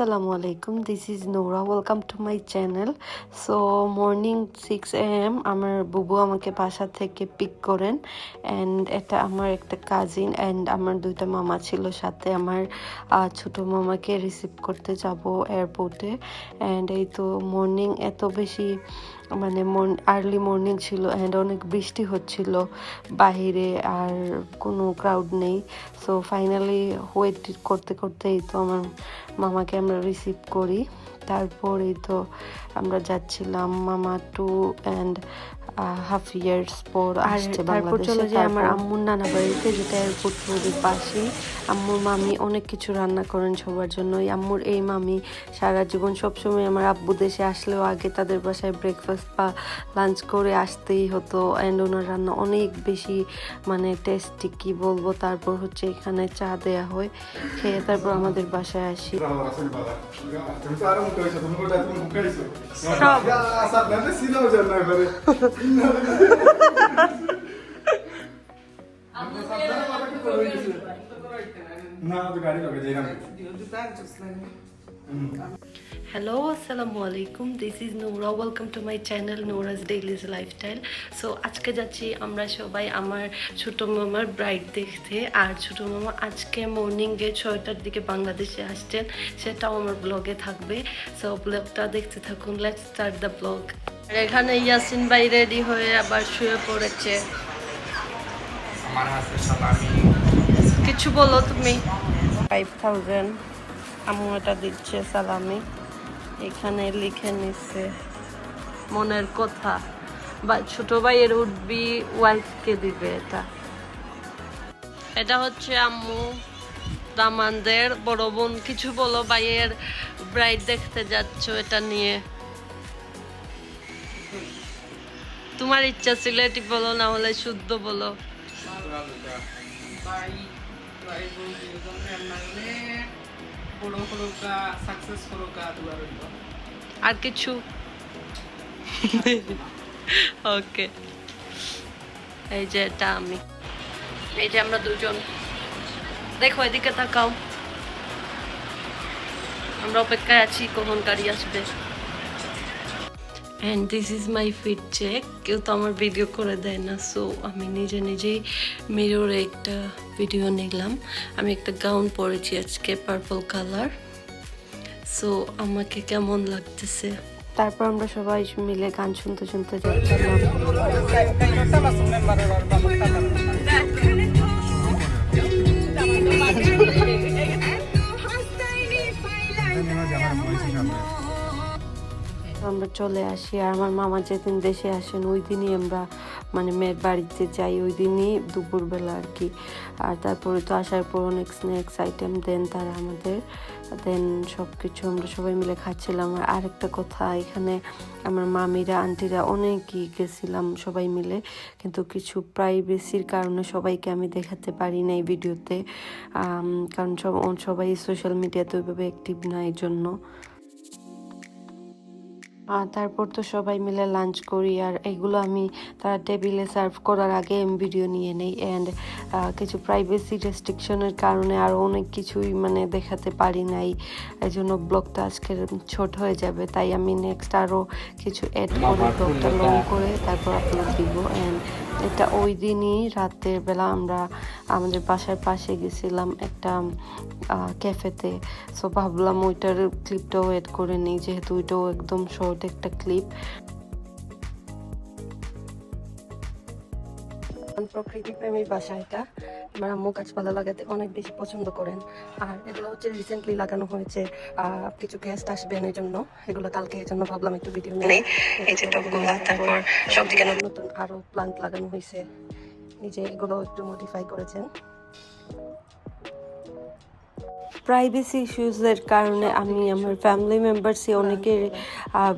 Assalamu alaikum. This is Noura. Welcome to my channel. So morning 6 a.m. আমার বুবু আমাকে বাসা থেকে পিক করেন এন্ড এটা আমার একটা কাজিন এন্ড আমার দুইটা মামা ছিল সাথে আমার ছোট মামাকে রিসিভ করতে যাব এয়ারপোর্টে এন্ড এই তো মর্নিং এত বেশি মানে আর্লি মর্নিং ছিল এন্ড অনেক বৃষ্টি হচ্ছিল বাহিরে আর কোনো ক্রাউড নেই সো ফাইনালি ওয়েট করতে করতেই তো আমার মামাকে আমরা রিসিভ করি তারপরেই তো আমরা যাচ্ছিলাম মামা টু এন্ড হাফ ইয়ার্স পর আসছে তারপর চলে যায় আমার আম্মুর নানা বাড়িতে যেটা এয়ারপোর্ট রোডের পাশেই আম্মুর মামি অনেক কিছু রান্না করেন সবার জন্য আম্মুর এই মামি সারা জীবন সবসময় আমার আব্বু দেশে আসলেও আগে তাদের বাসায় ব্রেকফাস্ট বা লাঞ্চ করে আসতেই হতো অ্যান্ড ওনার রান্না অনেক বেশি মানে টেস্টি কি বলবো তারপর হচ্ছে এখানে চা দেয়া হয় খেয়ে তারপর আমাদের বাসায় আসি Hello, assalamu alaikum. This is Noura. Welcome to my channel Noura's Daily's Lifestyle. So আজকে যাচ্ছি আমরা সবাই আমার ছোট মামার ব্রাইড দেখতে আর ছোট মামা আজকে মর্নিংয়ে 6টার দিকে বাংলাদেশে আসছেন সেটাও আমার ব্লগে থাকবে সো ব্লগটা দেখতে থাকুন লেটস স্টার্ট দ্য ব্লগ আর এখানে ইয়াসিন ভাই রেডি হয়ে আবার শুয়ে পড়েছে আমার হাতে সালামি কিছু বলো তুমি 5000 আম্মু এটা দিচ্ছে সালামি এখানে লিখে নিচ্ছে মনের কথা বা ছোট ভাইয়ের উঠবি ওয়াইফকে দিবে এটা হচ্ছে আম্মু দামানদের বড় বোন কিছু বলো ভাইয়ের ব্রাইড দেখতে যাচ্ছ এটা নিয়ে তোমার ইচ্ছা ছিল এটি বলো না হলে শুদ্ধ বলো আর কিছু ওকে এই যে এটা আমি এই যে আমরা দুজন দেখো এদিকে তাকাও আমরা অপেক্ষায় আছি কখন গাড়ি আসবে and this is my fit check কেউ তো আমার ভিডিও করে দেয় না সো আমি নিজেই মিররে একটা ভিডিও নিলাম আমি একটা গাউন পরেছি আজকে পার্পল কালার সো আমাকে কেমন লাগতেছে তারপর আমরা সবাই মিলে গান শুনতে যাচ্ছিলাম আমরা চলে আসি আর আমার মামা যেদিন দেশে আসেন ওই দিনই আমরা মানে মেয়ের বাড়িতে যাই ওই দিনই দুপুরবেলা আর কি আর তারপরে তো আসার পর অনেক স্ন্যাক্স আইটেম দেন তারা আমাদের দেন সব কিছু আমরা সবাই মিলে খাচ্ছিলাম আর আরেকটা কথা এখানে আমার মামিরা আন্টিরা অনেকই গেছিলাম সবাই মিলে কিন্তু কিছু প্রাইভেসির কারণে সবাইকে আমি দেখাতে পারি না এই ভিডিওতে কারণ সবাই সোশ্যাল মিডিয়াতে ওইভাবে অ্যাক্টিভ না এই জন্য তারপর তো সবাই মিলে লাঞ্চ করি আর এগুলো আমি তারা টেবিলে সার্ভ করার আগে আমি ভিডিও নিয়ে নেই অ্যান্ড কিছু প্রাইভেসি রেস্ট্রিকশনের কারণে আরও অনেক কিছুই মানে দেখাতে পারি নাই এই জন্য ব্লগটা আজকের ছোট হয়ে যাবে তাই আমি নেক্সট আরও কিছু অ্যাড করে ব্লগটা লং করে তারপর আপলোড দিব অ্যান্ড এটা ওই দিনই রাতের বেলা আমরা আমাদের বাসার পাশে গেছিলাম একটা ক্যাফেতে সো ভাবলাম ওইটার ক্লিপটাও অ্যাড করে নিই যেহেতু ওইটাও একদম শর্ট একটা ক্লিপ প্রকৃতি প্রেমী বাসা এটা আমার আম্মু গাছপালা লাগাতে অনেক বেশি পছন্দ করেন আর এগুলো হচ্ছে রিসেন্টলি লাগানো হয়েছে কিছু গেস্ট আসবেন এই জন্য এগুলো কালকে এই জন্য ভাবলাম একটু ভিডিও নেই এই যে টবগুলো তারপর সব দিকে নতুন আরো প্লান্ট লাগানো হয়েছে নিজে এগুলো একটু মডিফাই করেছেন প্রাইভেসি ইস্যুসের কারণে আমি আমার ফ্যামিলি মেম্বার্সে অনেকের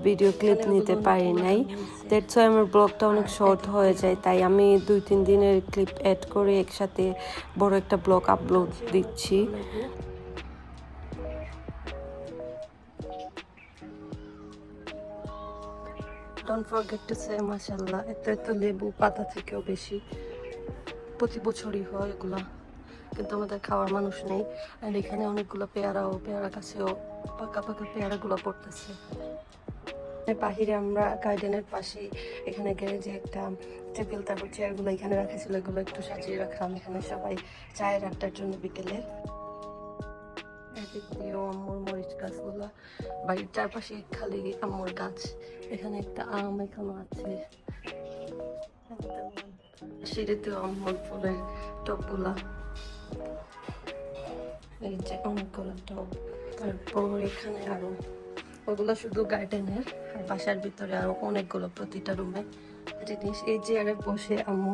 ভিডিও ক্লিপ নিতে পারি নাই দ্যাটস ওয়াই আমার ব্লগটা অনেক শর্ট হয়ে যায় তাই আমি 2-3 দিনের ক্লিপ অ্যাড করে একসাথে বড় একটা ব্লগ আপলোড দিচ্ছি ডোন্ট ফরগেট টু সে মাশাআল্লাহ এত লেবু পাতা থেকেও বেশি প্রতি বছরই হয় এগুলা কিন্তু আমাদের খাওয়ার মানুষ নেই। আর এখানে অনেকগুলো পেয়ারা গাছেও পাকা পাকা পেয়ারাগুলো পড়তেছে। বাহিরে আমরা গার্ডেনের পাশে এখানে গ্যারেজে একটা টেবিল, তারপর চেয়ারগুলো এখানে রাখা ছিল, এগুলো একটু সাজিয়ে রাখলাম। এখানে সবাই চায়ের আড্ডার জন্য বিকেলে। এদিক দিয়েও আম্মুর মরিচ গাছগুলা, বাড়ির চারপাশে খালি আম্মুর গাছ। এখানে একটা আম এখনো আছে, সিঁড়িতেও আম্মুর ফুলের টবগুলা, এই যে অনেকগুলো টব। তারপর এখানে আরো, ওগুলো শুধু গার্ডেনের, আর বাসার ভিতরে আরো অনেকগুলো প্রতিটা রুমে জিনিস। এই চেয়ারে বসে আম্মু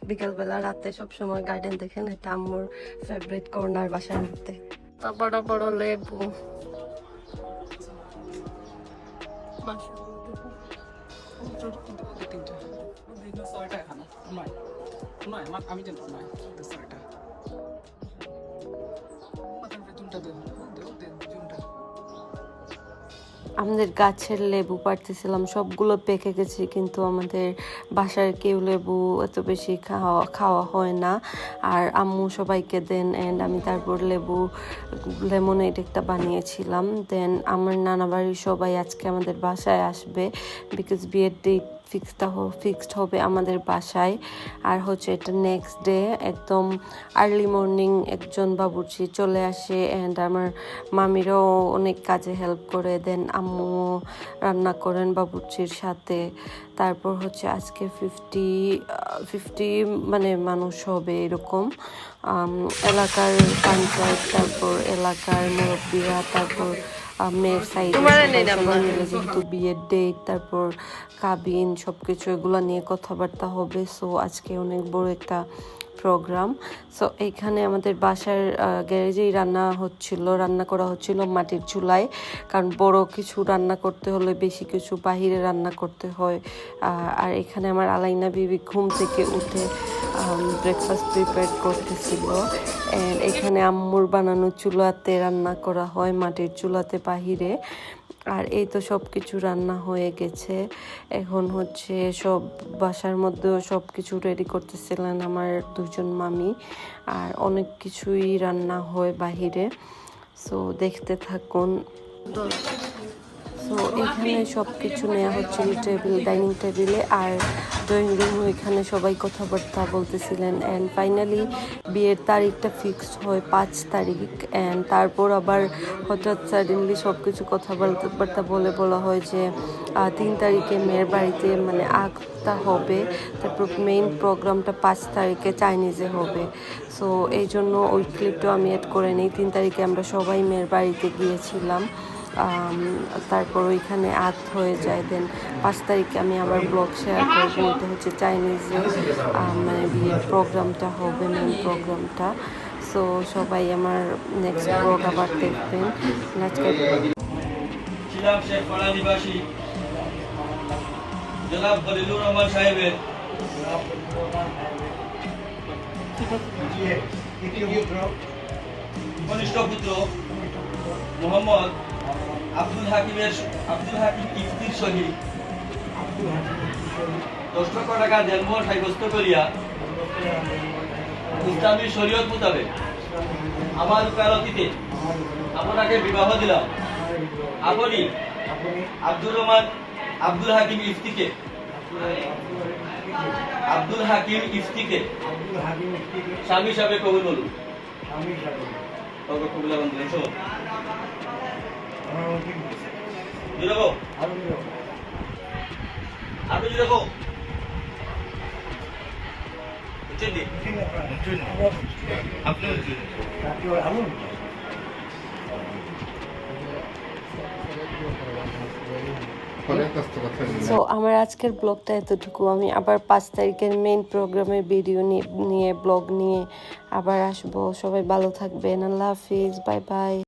বিকালবেলা রাতে সবসময় গার্ডেন দেখেন, এটা আম্মুর ফেভারিট কর্নার বাসার মধ্যে। বড় বড় লেবু, আমি জানি নয় 6টা আমাদের গাছের লেবু পাড়তেছিলাম, সবগুলো পেকে গেছে, কিন্তু আমাদের বাসার কেউ লেবু এত বেশি খাওয়া হয় না। আর আম্মু সবাইকে দেন, অ্যান্ড আমি তারপর লেমনেড একটা বানিয়েছিলাম। দেন আমার নানা বাড়ির সবাই আজকে আমাদের বাসায় আসবে, বিকজ বিয়ের ডেট ফিক্সড হবে আমাদের বাসায়। আর হচ্ছে এটা নেক্সট ডে, একদম আর্লি মর্নিং একজন বাবুর্চি চলে আসে, অ্যান্ড আমার মামিরাও অনেক কাজে হেল্প করে। দেন আম্মু রান্না করেন বাবুর্চির সাথে। তারপর হচ্ছে আজকে 50 মানে মানুষ হবে এরকম, এলাকার পঞ্চায়েত, তারপর এলাকার মুরব্বীরা, তারপর মেয়ের সাইডে সবাই মিলে, যেহেতু বিয়ের ডেট, তারপর কাবিন, সবকিছু এগুলো নিয়ে কথাবার্তা হবে। সো আজকে অনেক বড় একটা প্রোগ্রাম। সো এইখানে আমাদের বাসার গ্যারেজেই রান্না করা হচ্ছিল মাটির চুলায়, কারণ বড় কিছু রান্না করতে হলে বেশি কিছু বাহিরে রান্না করতে হয়। আর এখানে আমার আলাইনা বিবি ঘুম থেকে উঠে ব্রেকফাস্ট প্রিপেয়ার করতেছিল। এখানে আম্মুর বানানো চুলাতে রান্না করা হয়, মাটির চুলাতে বাহিরে। আর এই তো সব কিছু রান্না হয়ে গেছে। এখন হচ্ছে সব বাসার মধ্যেও সব কিছু রেডি করতেছিলেন আমার দুজন মামি, আর অনেক কিছুই রান্না হয় বাহিরে। সো দেখতে থাকুন। সো এখানে সব কিছু নেওয়া হচ্ছিল ডাইনিং টেবিলে, আর ড্রয়িং রুমও এখানে সবাই কথাবার্তা বলতেছিলেন। অ্যান্ড ফাইনালি বিয়ের তারিখটা ফিক্সড হয় 5 তারিখ। অ্যান্ড তারপর আবার হঠাৎ সাডেনলি সব কিছু কথাবার্তা বলা হয় যে 3 তারিখে মেয়ের বাড়িতে মানে আগটা হবে, তারপর মেইন প্রোগ্রামটা 5 তারিখে চাইনিজে হবে। সো এই জন্য ওই ক্লিপটাও আমি অ্যাড করে নিই। 3 তারিখে আমরা সবাই মেয়ের বাড়িতে গিয়েছিলাম, তারপর ওইখানে আগ হয়ে যায়। দেন 5 তারিখে আমি আবার ব্লগ শেয়ার করবো, ওইটা হচ্ছে চাইনিজে মানে বিয়ের প্রোগ্রামটা হবে, মেন প্রোগ্রামটা। সো সবাই আমার নেক্সট ব্লগ আবার দেখবেন। আজকে ছিলাম শেখপাড়া নিবাসী জনাব খলিলুর রহমান সাহেবের কনিষ্ঠ পুত্র মোহাম্মদ আব্দুল হাকিম ইফতির সহিত 10 লক্ষ টাকা দেনমোহর সাব্যস্ত করিয়া ইসলামী শরীয়ত মোতাবেক আমার উকালতিতে আপনাকে বিবাহ দিলাম। আপনি আব্দুল হাকিম ইফতিকে স্বামী হিসাবে কবুল বলুন। কবুল আলহামদুলিল্লাহ। শোনো আপনি যদি দেখো সো আমার আজকের ব্লগটা এতটুকু। আমি আবার 5 তারিখের মেইন প্রোগ্রামের ভিডিও নিয়ে ব্লগ নিয়ে আবার আসবো। সবাই ভালো থাকবেন। আল্লাহ হাফিজ, বাই বাই।